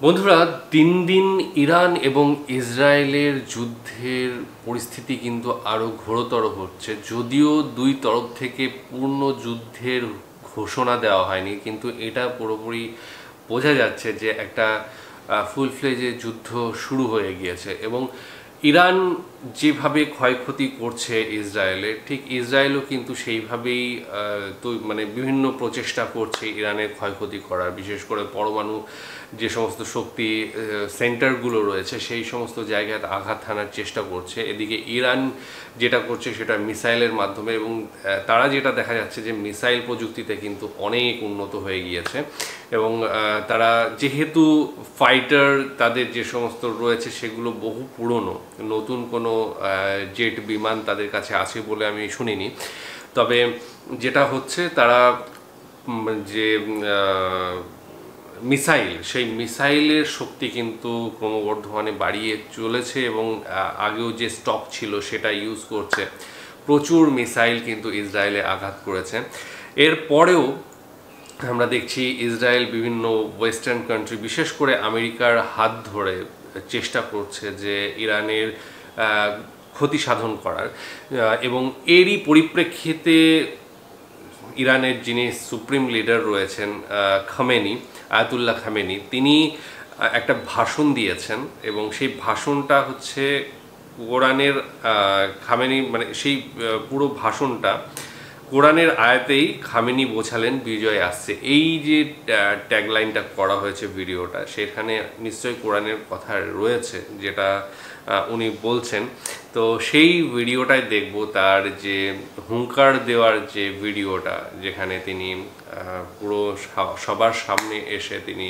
বন্ধুরা, দিন দিন ইরান এবং ইসরায়েলের যুদ্ধের পরিস্থিতি কিন্তু আরও ঘোরতর হচ্ছে। যদিও দুই তরফ থেকে পূর্ণ যুদ্ধের ঘোষণা দেওয়া হয়নি, কিন্তু এটা পুরোপুরি বোঝা যাচ্ছে যে একটা ফুল ফ্লেজে যুদ্ধ শুরু হয়ে গিয়েছে। এবং ইরান যেভাবে ক্ষয়ক্ষতি করছে ইসরায়েলের, ঠিক ইসরায়েলও কিন্তু সেইভাবেই বিভিন্ন প্রচেষ্টা করছে ইরানের ক্ষয়ক্ষতি করার। বিশেষ করে পরমাণু যে সমস্ত শক্তি সেন্টারগুলো রয়েছে সেই সমস্ত জায়গায় আঘাত হানার চেষ্টা করছে। এদিকে ইরান যেটা করছে সেটা মিসাইলের মাধ্যমে, এবং তারা যেটা দেখা যাচ্ছে যে মিসাইল প্রযুক্তিতে কিন্তু অনেক উন্নত হয়ে গিয়েছে। এবং তারা যেহেতু ফাইটার তাদের যে সমস্ত রয়েছে সেগুলো বহু পুরনো, নতুন কোনো জেট বিমান তাদের কাছে আছে বলে আমি শুনিনি। তবে যেটা হচ্ছে, তারা যে মিসাইল, সেই মিসাইলের শক্তি কিন্তু ক্রমবর্ধমানে বাড়িয়ে চলেছে, এবং আগেও যে স্টক ছিল সেটা ইউজ করছে। প্রচুর মিসাইল কিন্তু ইসরায়েলে আঘাত করেছে। এরপরেও আমরা দেখছি ইসরায়েল বিভিন্ন ওয়েস্টার্ন কান্ট্রি, বিশেষ করে আমেরিকার হাত ধরে চেষ্টা করছে যে ইরানের ক্ষতি সাধন করার। এবং এরই পরিপ্রেক্ষিতে ইরানের যিনি সুপ্রিম লিডার রয়েছেন খামেনি, আয়াতুল্লাহ খামেনি, তিনি একটা ভাষণ দিয়েছেন। এবং সেই ভাষণটা হচ্ছে কোরআনের খামেনি, সেই পুরো ভাষণটা কোরআনের আয়াতেই খামেনি বোঝালেন বিজয় আসছে। এই যে ট্যাগলাইনটা করা হয়েছে ভিডিওটা, সেখানে নিশ্চয়ই কোরআনের কথা রয়েছে যেটা উনি বলছেন। তো সেই ভিডিওটাই দেখব, তার যে হুঙ্কার দেওয়ার যে ভিডিওটা, যেখানে তিনি পুরো সবার সামনে এসে তিনি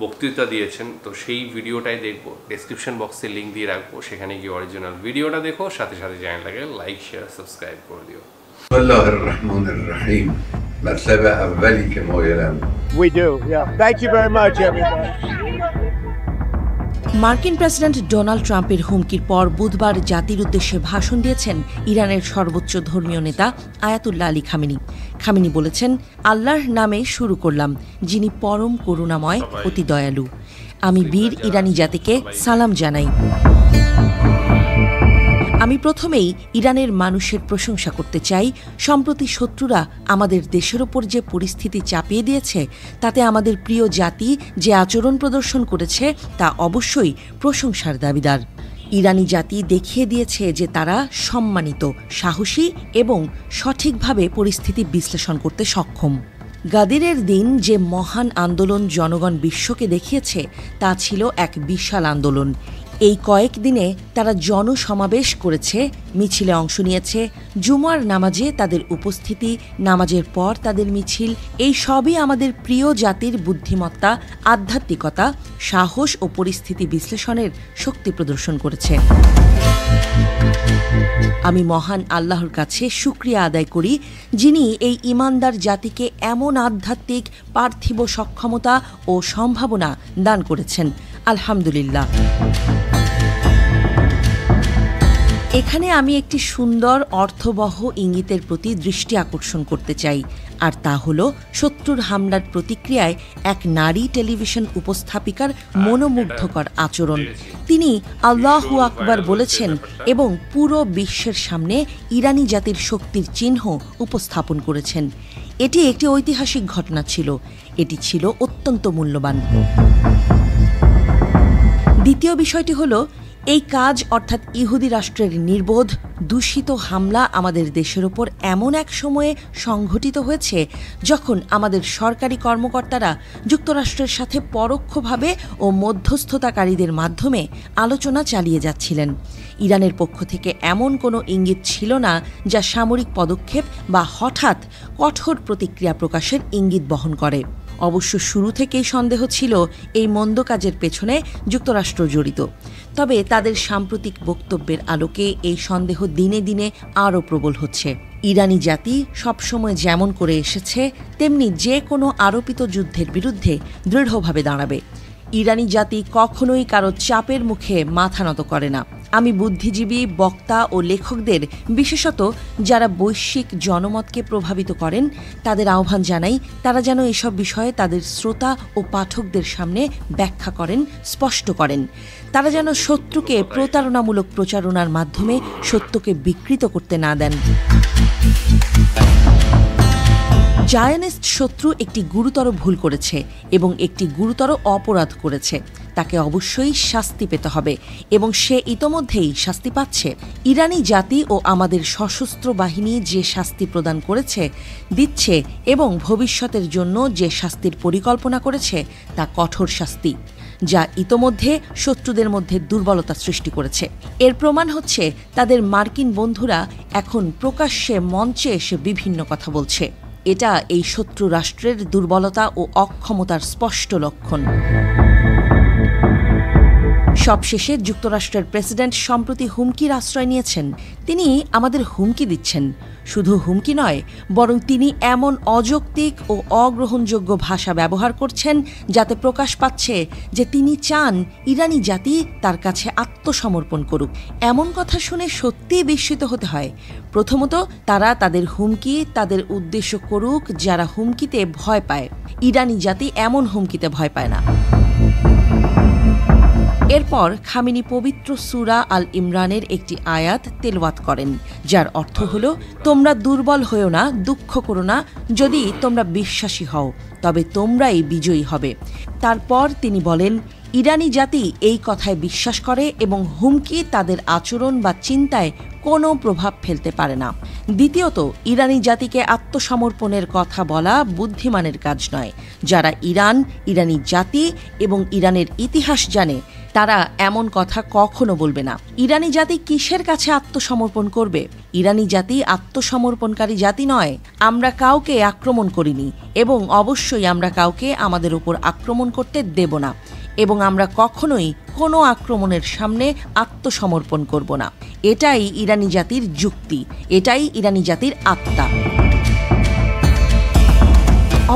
বক্তৃতা দিয়েছেন। তো সেই ভিডিওটাই দেখব, ডেসক্রিপশন বক্সে লিঙ্ক দিয়ে রাখবো, সেখানে গিয়ে অরিজিনাল ভিডিওটা দেখো, সাথে সাথে চ্যানেলটাকে লাইক, শেয়ার, সাবস্ক্রাইব করে দিও। بسم الله الرحمن الرحيم. مرتبة أولي كما يلام. We do, yeah. Thank you very much, everybody. মার্কিন প্রেসিডেন্ট ডোনাল্ড ট্রাম্পের হুমকির পর বুধবার জাতির উদ্দেশ্যে ভাষণ দিয়েছেন ইরানের সর্বোচ্চ ধর্মীয় নেতা আয়াতুল্লাহ আলী খামেনি। খামেনি বলেছেন, আল্লাহর নামে শুরু করলাম, যিনি পরম করুণাময়, অতি দয়ালু। আমি বীর ইরানি জাতিকে সালাম জানাই। আমি প্রথমেই ইরানের মানুষের প্রশংসা করতে চাই। সম্প্রতি শত্রুরা আমাদের দেশের ওপর যে পরিস্থিতি চাপিয়ে দিয়েছে, তাতে আমাদের প্রিয় জাতি যে আচরণ প্রদর্শন করেছে তা অবশ্যই প্রশংসার দাবিদার। ইরানি জাতি দেখিয়ে দিয়েছে যে তারা সম্মানিত, সাহসী এবং সঠিকভাবে পরিস্থিতি বিশ্লেষণ করতে সক্ষম। গাদিরের দিন যে মহান আন্দোলন জনগণ বিশ্বকে দেখিয়েছে, তা ছিল এক বিশাল আন্দোলন। এই কয়েকদিনে তারা জনসমাবেশ করেছে, মিছিলে অংশ নিয়েছে, জুমার নামাজে তাদের উপস্থিতি, নামাজের পর তাদের মিছিল, এই সবই আমাদের প্রিয় জাতির বুদ্ধিমত্তা, আধ্যাত্মিকতা, সাহস ও পরিস্থিতি বিশ্লেষণের শক্তি প্রদর্শন করেছে। আমি মহান আল্লাহর কাছে শুকরিয়া আদায় করি, যিনি এই ঈমানদার জাতিকে এমন আধ্যাত্মিক পার্থিব সক্ষমতা ও সম্ভাবনা দান করেছেন। আলহামদুলিল্লাহ। এখানে আমি একটি সুন্দর অর্থবহ ইঙ্গিতের প্রতি দৃষ্টি আকর্ষণ করতে চাই, আর তা হল শত্রুর হামলার প্রতিক্রিয়ায় এক নারী টেলিভিশন উপস্থাপিকার মনোমুগ্ধকর আচরণ। তিনি আল্লাহু আকবার বলেছেন এবং পুরো বিশ্বের সামনে ইরানি জাতির শক্তির চিহ্ন উপস্থাপন করেছেন। এটি একটি ঐতিহাসিক ঘটনা ছিল, এটি ছিল অত্যন্ত মূল্যবান। দ্বিতীয় বিষয়টি হল, এই কাজ অর্থাৎ ইহুদি রাষ্ট্রের নির্বোধ দূষিত হামলা আমাদের দেশের ওপর এমন এক সময়ে সংঘটিত হয়েছে যখন আমাদের সরকারি কর্মকর্তারা যুক্তরাষ্ট্রের সাথে পরোক্ষভাবে ও মধ্যস্থতাকারীদের মাধ্যমে আলোচনা চালিয়ে যাচ্ছিলেন। ইরানের পক্ষ থেকে এমন কোনো ইঙ্গিত ছিল না যা সামরিক পদক্ষেপ বা হঠাৎ কঠোর প্রতিক্রিয়া প্রকাশের ইঙ্গিত বহন করে। অবশ্য শুরু থেকেই সন্দেহ ছিল এই মন্দ কাজের পেছনে যুক্তরাষ্ট্র জড়িত। তবে তাদের সাম্প্রতিক বক্তব্যের আলোকে এই সন্দেহ দিনে দিনে আরও প্রবল হচ্ছে। ইরানি জাতি সবসময় যেমন করে এসেছে, তেমনি যে কোনো আরোপিত যুদ্ধের বিরুদ্ধে দৃঢ়ভাবে দাঁড়াবে। ইরানি জাতি কখনোই কারো চাপের মুখে মাথা নত করে না। আমি বুদ্ধিজীবী, বক্তা ও লেখকদের, বিশেষত যারা বৈশ্বিক জনমতকে প্রভাবিত করেন, তাদের আহ্বান জানাই তারা যেন এসব বিষয়ে তাদের শ্রোতা ও পাঠকদের সামনে ব্যাখ্যা করেন, স্পষ্ট করেন। তারা যেন শত্রুকে প্রতারণামূলক প্রচারণার মাধ্যমে সত্যকে বিকৃত করতে না দেন। জায়নিস্ট শত্রু একটি গুরুতর ভুল করেছে এবং একটি গুরুতর অপরাধ করেছে। তাকে অবশ্যই শাস্তি পেতে হবে এবং সে ইতোমধ্যেই শাস্তি পাচ্ছে। ইরানি জাতি ও আমাদের সশস্ত্র বাহিনী যে শাস্তি প্রদান করেছে, দিচ্ছে এবং ভবিষ্যতের জন্য যে শাস্তির পরিকল্পনা করেছে তা কঠোর শাস্তি, যা ইতোমধ্যে শত্রুদের মধ্যে দুর্বলতা সৃষ্টি করেছে। এর প্রমাণ হচ্ছে তাদের মার্কিন বন্ধুরা এখন প্রকাশ্যে মঞ্চে এসে বিভিন্ন কথা বলছে। এটা এই শত্রু রাষ্ট্রের দুর্বলতা ও অক্ষমতার স্পষ্ট লক্ষণ। সবশেষে যুক্তরাষ্ট্রের প্রেসিডেন্ট সম্প্রতি হুমকির আশ্রয় নিয়েছেন। তিনি আমাদের হুমকি দিচ্ছেন। শুধু হুমকি নয়, বরং তিনি এমন অযৌক্তিক ও অগ্রহণযোগ্য ভাষা ব্যবহার করছেন যাতে প্রকাশ পাচ্ছে যে তিনি চান ইরানি জাতি তার কাছে আত্মসমর্পণ করুক। এমন কথা শুনে সত্যিই বিস্মিত হতে হয়। প্রথমত, তারা তাদের হুমকি তাদের উদ্দেশ্য করুক যারা হুমকিতে ভয় পায়। ইরানি জাতি এমন হুমকিতে ভয় পায় না। এরপর খামেনি পবিত্র সূরা আল ইমরানের একটি আয়াত তেলাওয়াত করেন, যার অর্থ হল, তোমরা দুর্বল হও না, দুঃখ করো না, যদি তোমরা বিশ্বাসী হও তবে তোমরাই বিজয়ী হবে। তারপর তিনি বলেন, ইরানি জাতি এই কথায় বিশ্বাস করে এবং হুমকি তাদের আচরণ বা চিন্তায় কোনো প্রভাব ফেলতে পারে না। দ্বিতীয়ত, ইরানি জাতিকে আত্মসমর্পণের কথা বলা বুদ্ধিমানের কাজ নয়। যারা ইরান, ইরানি জাতি এবং ইরানের ইতিহাস জানে, তারা এমন কথা কখনো বলবে না। ইরানি জাতি কিসের কাছে আত্মসমর্পণ করবে? ইরানি জাতি আত্মসমর্পণকারী জাতি নয়। আমরা কাউকে আক্রমণ করিনি এবং অবশ্যই আমরা কাউকে আমাদের উপর আক্রমণ করতে দেব না, এবং আমরা কখনোই কোনো আক্রমণের সামনে আত্মসমর্পণ করব না। এটাই ইরানি জাতির যুক্তি, এটাই ইরানি জাতির আত্মা।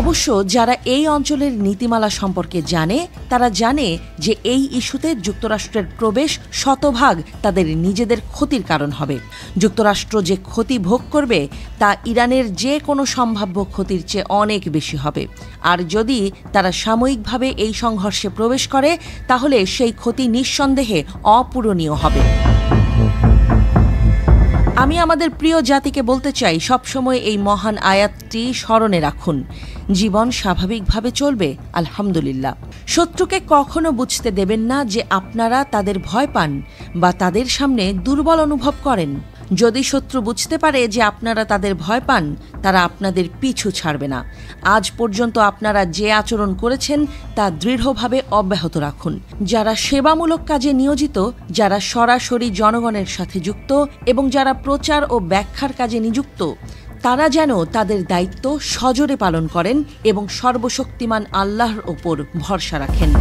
অবশ্য যারা এই অঞ্চলের নীতিমালা সম্পর্কে জানে, তারা জানে যে এই ইস্যুতে যুক্তরাষ্ট্রের প্রবেশ শতভাগ তাদের নিজেদের ক্ষতির কারণ হবে। যুক্তরাষ্ট্র যে ক্ষতি ভোগ করবে তা ইরানের যে কোনো সম্ভাব্য ক্ষতির চেয়ে অনেক বেশি হবে। আর যদি তারা সাময়িকভাবে এই সংঘর্ষে প্রবেশ করে, তাহলে সেই ক্ষতি নিঃসন্দেহে অপূরণীয় হবে। আমি আমাদের প্রিয় জাতিকে বলতে চাই, সবসময় এই মহান আয়াতটি স্মরণে রাখুন। জীবন স্বাভাবিকভাবে চলবে, আলহামদুলিল্লাহ। শত্রুকে কখনো বুঝতে দেবেন না যে আপনারা তাদের ভয় পান বা তাদের সামনে দুর্বল অনুভব করেন। যদি শত্রু বুঝতে পারে যে আপনারা তাদের ভয় পান, তারা আপনাদের পিছু ছাড়বে না। আজ পর্যন্ত আপনারা যে আচরণ করেছেন তা দৃঢ়ভাবে অব্যাহত রাখুন। যারা সেবামূলক কাজে নিয়োজিত, যারা সরাসরি জনগণের সাথে যুক্ত এবং যারা প্রচার ও ব্যাখ্যার কাজে নিযুক্ত, তারা যেন তাদের দায়িত্ব সজোরে পালন করেন এবং সর্বশক্তিমান আল্লাহর ওপর ভরসা রাখেন।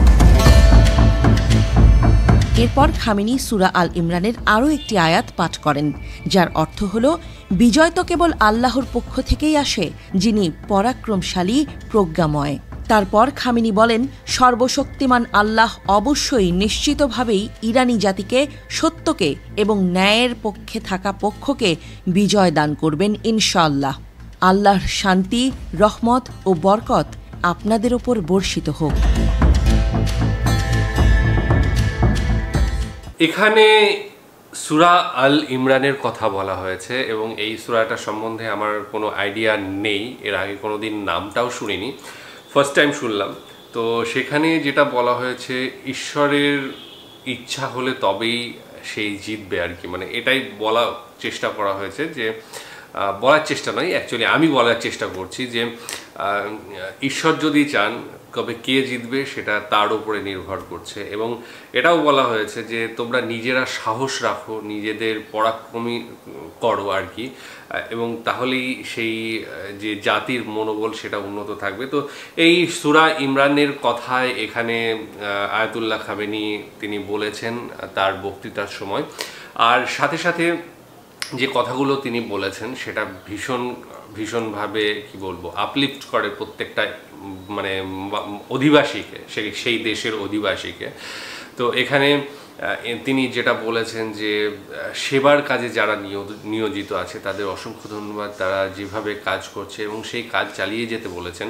এরপর খামেনি সূরা আল ইমরানের আরও একটি আয়াত পাঠ করেন, যার অর্থ হল, বিজয় তো কেবল আল্লাহর পক্ষ থেকেই আসে, যিনি পরাক্রমশালী, প্রজ্ঞাময়। তারপর খামেনি বলেন, সর্বশক্তিমান আল্লাহ অবশ্যই নিশ্চিতভাবেই ইরানি জাতিকে, সত্যকে এবং ন্যায়ের পক্ষে থাকা পক্ষকে বিজয় দান করবেন ইনশাআল্লাহ। আল্লাহর শান্তি, রহমত ও বরকত আপনাদের ওপর বর্ষিত হোক। এখানে সূরা আল ইমরানের কথা বলা হয়েছে এবং এই সূরাটা সম্বন্ধে আমার কোনো আইডিয়া নেই। এর আগে কোনোদিন নামটাও শুনিনি, ফার্স্ট টাইম শুনলাম। তো সেখানে যেটা বলা হয়েছে, ঈশ্বরের ইচ্ছা হলে তবেই সেই জিতবে আর কি, মানে এটাই বলার চেষ্টা করা হয়েছে। যে বলার চেষ্টা নয়, অ্যাকচুয়ালি আমি বলার চেষ্টা করছি যে ঈশ্বর যদি চান, তবে কে জিতবে সেটা তার উপরে নির্ভর করছে। এবং এটাও বলা হয়েছে যে তোমরা নিজেরা সাহস রাখো, নিজেদের পরাক্রমী করো আর কি, এবং তাহলেই সেই যে জাতির মনোবল সেটা উন্নত থাকবে। তো এই সূরা ইমরানের কথায় এখানে আয়াতুল্লাহ খামেনি তিনি বলেছেন তার বক্তৃতার সময়। আর সাথে সাথে যে কথাগুলো তিনি বলেছেন সেটা ভীষণভাবে কি বলবো, আপলিফট করে প্রত্যেকটা মানে অধিবাসীকে, সেই দেশের অধিবাসীকে। তো এখানে তিনি যেটা বলেছেন যে সেবার কাজে যারা নিয়োজিত আছে তাদের অসংখ্য ধন্যবাদ, তারা যেভাবে কাজ করছে এবং সেই কাজ চালিয়ে যেতে বলেছেন।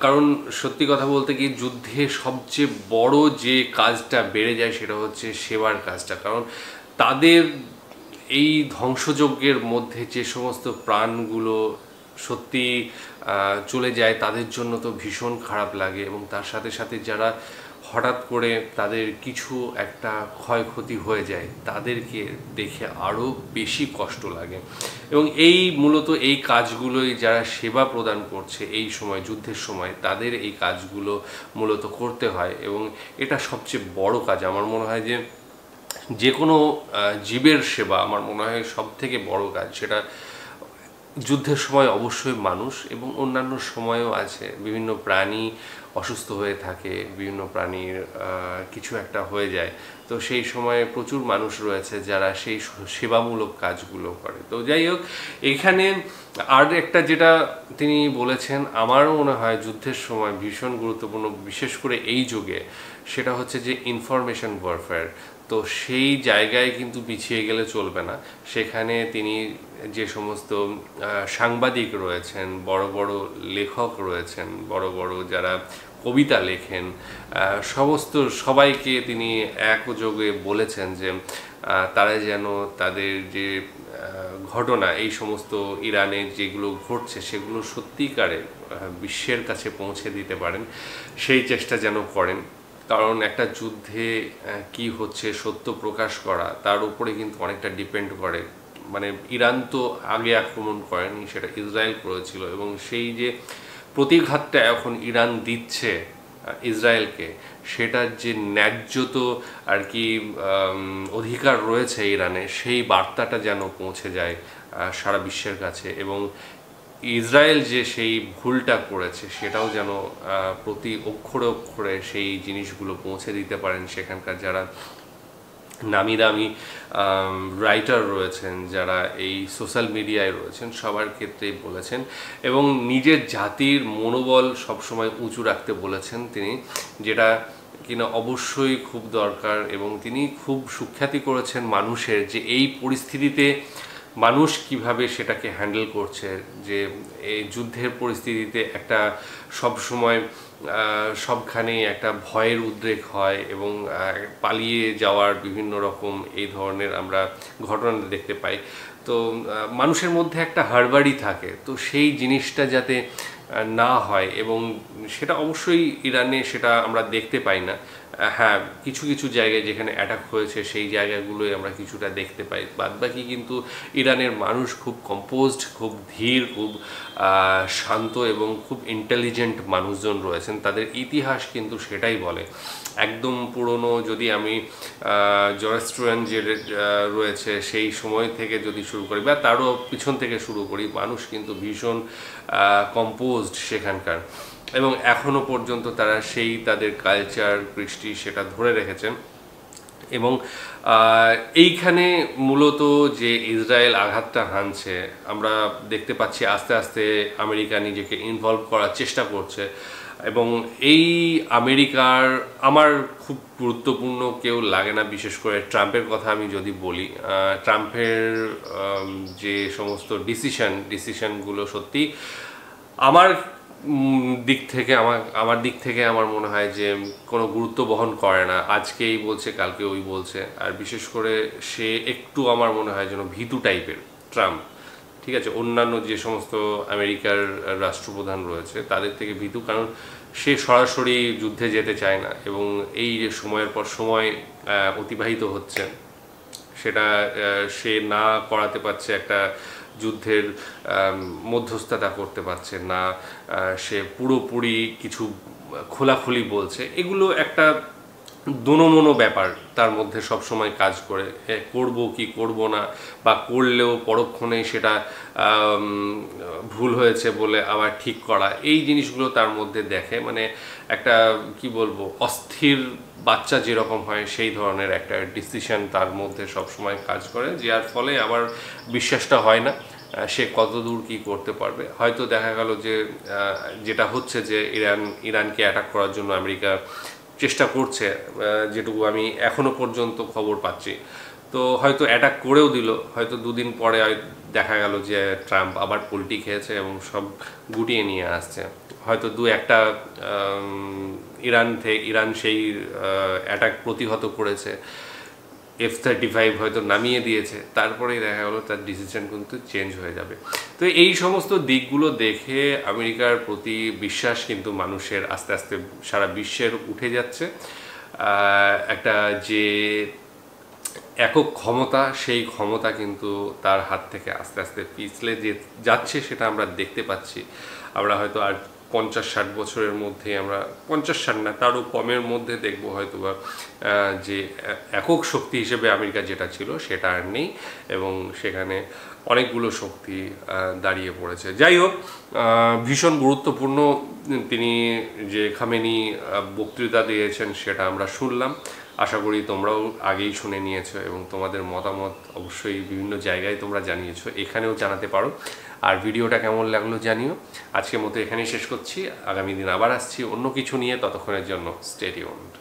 কারণ সত্যি কথা বলতে কি, যুদ্ধে সবচেয়ে বড় যে কাজটা বেড়ে যায় সেটা হচ্ছে সেবার কাজটা। কারণ তাদের এই ধ্বংসযজ্ঞের মধ্যে যে সমস্ত প্রাণগুলো সত্যি চলে যায় তাদের জন্য তো ভীষণ খারাপ লাগে, এবং তার সাথে সাথে যারা হঠাৎ করে তাদের কিছু একটা ক্ষয়ক্ষতি হয়ে যায় তাদেরকে দেখে আরও বেশি কষ্ট লাগে। এবং এই মূলত এই কাজগুলোই যারা সেবা প্রদান করছে এই সময়, যুদ্ধের সময়, তাদের এই কাজগুলো মূলত করতে হয়, এবং এটা সবচেয়ে বড় কাজ। আমার মনে হয় যে কোনো জীবের সেবা আমার মনে হয় সব থেকে বড় কাজ। সেটা যুদ্ধের সময় অবশ্যই মানুষ, এবং অন্যান্য সময়ও আছে, বিভিন্ন প্রাণী অসুস্থ হয়ে থাকে, বিভিন্ন প্রাণীর কিছু একটা হয়ে যায়, তো সেই সময়ে প্রচুর মানুষ রয়েছে যারা সেই সেবামূলক কাজগুলো করে। তো যাই হোক, এখানে আর একটা যেটা তিনি বলেছেন আমারও মনে হয় যুদ্ধের সময় ভীষণ গুরুত্বপূর্ণ, বিশেষ করে এই যুগে, সেটা হচ্ছে যে ইনফরমেশন ওয়ারফেয়ার। তো সেই জায়গায় কিন্তু পিছিয়ে গেলে চলবে না। সেখানে তিনি যে সমস্ত সাংবাদিক রয়েছেন, বড় বড় লেখক রয়েছেন, বড় বড় যারা কবিতা লেখেন, সমস্ত সবাইকে তিনি একযোগে বলেছেন যে তারা যেন তাদের যে ঘটনা, এই সমস্ত ইরানে যেগুলো ঘটছে সেগুলো সত্যিকারে বিশ্বের কাছে পৌঁছে দিতে পারেন, সেই চেষ্টা যেন করেন। কারণ একটা যুদ্ধে কি হচ্ছে সত্য প্রকাশ করা, তার উপরে কিন্তু অনেকটা ডিপেন্ড করে। মানে ইরান তো আগে আক্রমণ করেনি, সেটা ইসরায়েল করেছিল, এবং সেই যে প্রতিঘাতটা এখন ইরান দিচ্ছে ইসরায়েলকে, সেটার যে ন্যায্যত আর কি অধিকার রয়েছে ইরানে, সেই বার্তাটা যেন পৌঁছে যায় সারা বিশ্বের কাছে, এবং ইসরায়েল যে সেই ভুলটা করেছে সেটাও যেন প্রতি অক্ষরে অক্ষরে সেই জিনিসগুলো পৌঁছে দিতে পারেন সেখানকার যারা নামি দামি রাইটার রয়েছেন, যারা এই সোশ্যাল মিডিয়ায় রয়েছেন, সবার ক্ষেত্রেই বলেছেন। এবং নিজের জাতির মনোবল সবসময় উঁচু রাখতে বলেছেন তিনি, যেটা কিনা অবশ্যই খুব দরকার। এবং তিনি খুব সুখ্যাতি করেছেন মানুষের, যে এই পরিস্থিতিতে মানুষ কিভাবে সেটাকে হ্যান্ডেল করছে, যে এই যুদ্ধের পরিস্থিতিতে একটা সবসময় সবখানেই একটা ভয়ের উদ্রেক হয়, এবং পালিয়ে যাওয়ার বিভিন্ন রকম এই ধরনের আমরা ঘটনা দেখতে পাই। তো মানুষের মধ্যে একটা হাড়বাড়ি থাকে, তো সেই জিনিসটা যাতে না হয়, এবং সেটা অবশ্যই ইরানে সেটা আমরা দেখতে পাই না। হ্যাঁ, কিছু কিছু জায়গায় যেখানে অ্যাটাক হয়েছে সেই জায়গাগুলোই আমরা কিছুটা দেখতে পাই, বাদবাকি কিন্তু ইরানের মানুষ খুব কম্পোজড, খুব ধীর, খুব শান্ত এবং খুব ইন্টেলিজেন্ট মানুষজন রয়েছেন। তাদের ইতিহাস কিন্তু সেটাই বলে। একদম পুরনো যদি আমি জরোস্ট্রিয়ান যে রয়েছে সেই সময় থেকে যদি শুরু করি, বা তারও পিছন থেকে শুরু করি, মানুষ কিন্তু ভীষণ কম্পোজড সেখানকার, এবং এখনও পর্যন্ত তারা সেই তাদের কালচার, কৃষ্টি সেটা ধরে রেখেছেন। এবং এইখানে মূলত যে ইসরায়েল আঘাতটা হানছে, আমরা দেখতে পাচ্ছি আস্তে আস্তে আমেরিকা নিজেকে ইনভলভ করার চেষ্টা করছে। এবং এই আমেরিকার আমার খুব গুরুত্বপূর্ণ কেউ লাগে না, বিশেষ করে ট্রাম্পের কথা আমি যদি বলি। ট্রাম্পের যে সমস্ত ডিসিশনগুলো সত্যি আমার দিক থেকে আমার মনে হয় যে কোনো গুরুত্ব বহন করে না। আজকেই বলছে, কালকে ওই বলছে। আর বিশেষ করে সে একটু আমার মনে হয় যেন ভীতু টাইপের ট্রাম্প, ঠিক আছে, অন্যান্য যে সমস্ত আমেরিকার রাষ্ট্রপ্রধান রয়েছে তাদের থেকে ভীতু, কারণ সে সরাসরি যুদ্ধে যেতে চায় না, এবং এই যে সময়ের পর সময় অতিবাহিত হচ্ছে সেটা সে না করাতে পারছে, একটা যুদ্ধের মধ্যস্থতা করতে পারছে না, সে পুরোপুরি কিছু খোলাখুলি বলছে। এগুলো একটা দোনোমনো ব্যাপার তার মধ্যে সব সময় কাজ করে, করব কি করব না, বা করলেও পরক্ষণেই সেটা ভুল হয়েছে বলে আবার ঠিক করা, এই জিনিসগুলো তার মধ্যে দেখে। মানে একটা কি বলবো, অস্থির বাচ্চা যেরকম হয় সেই ধরনের একটা ডিসিশন তার মধ্যে সব সময় কাজ করে, যার ফলে আমার বিশ্বাসটা হয় না সে কত দূর কী করতে পারবে। হয়তো দেখা গেল যে যেটা হচ্ছে যে ইরানকে অ্যাটাক করার জন্য আমেরিকা চেষ্টা করছে, যেটুকু আমি এখনো পর্যন্ত খবর পাচ্ছি। তো হয়তো অ্যাটাক করেও দিল, হয়তো দুদিন পরে দেখা গেল যে ট্রাম্প আবার পোল্টি খেয়েছে এবং সব গুটিয়ে নিয়ে আসছে। হয়তো দু একটা ইরান সেই অ্যাটাক প্রতিহত করেছে, F-35 হয়তো নামিয়ে দিয়েছে, তারপরেই দেখা গেলো তার ডিসিশন কিন্তু চেঞ্জ হয়ে যাবে। তো এই সমস্ত দিকগুলো দেখে আমেরিকার প্রতি বিশ্বাস কিন্তু মানুষের আস্তে আস্তে সারা বিশ্বের উঠে যাচ্ছে। একটা যে একক ক্ষমতা, সেই ক্ষমতা কিন্তু তার হাত থেকে আস্তে আস্তে পিছলে যাচ্ছে, সেটা আমরা দেখতে পাচ্ছি। আমরা হয়তো আর 50-60 বছরের মধ্যে, আমরা 50-60 না তারও কমের মধ্যে দেখবো হয়তো বা যে একক শক্তি হিসেবে আমেরিকা যেটা ছিল সেটা আর নেই, এবং সেখানে অনেকগুলো শক্তি দাঁড়িয়ে পড়েছে। যাই হোক, ভীষণ গুরুত্বপূর্ণ তিনি যে খামেনি বক্তৃতা দিয়েছেন সেটা আমরা শুনলাম। আশা করি তোমরাও আগেই শুনে নিয়েছো এবং তোমাদের মতামত অবশ্যই বিভিন্ন জায়গায় তোমরা জানিয়েছো, এখানেও জানাতে পারো। আর ভিডিওটা কেমন লাগলো জানিও। আজকের মতো এখানেই শেষ করছি, আগামী দিন আবার আসছি অন্য কিছু নিয়ে। ততক্ষণের জন্য স্টে টিউনড।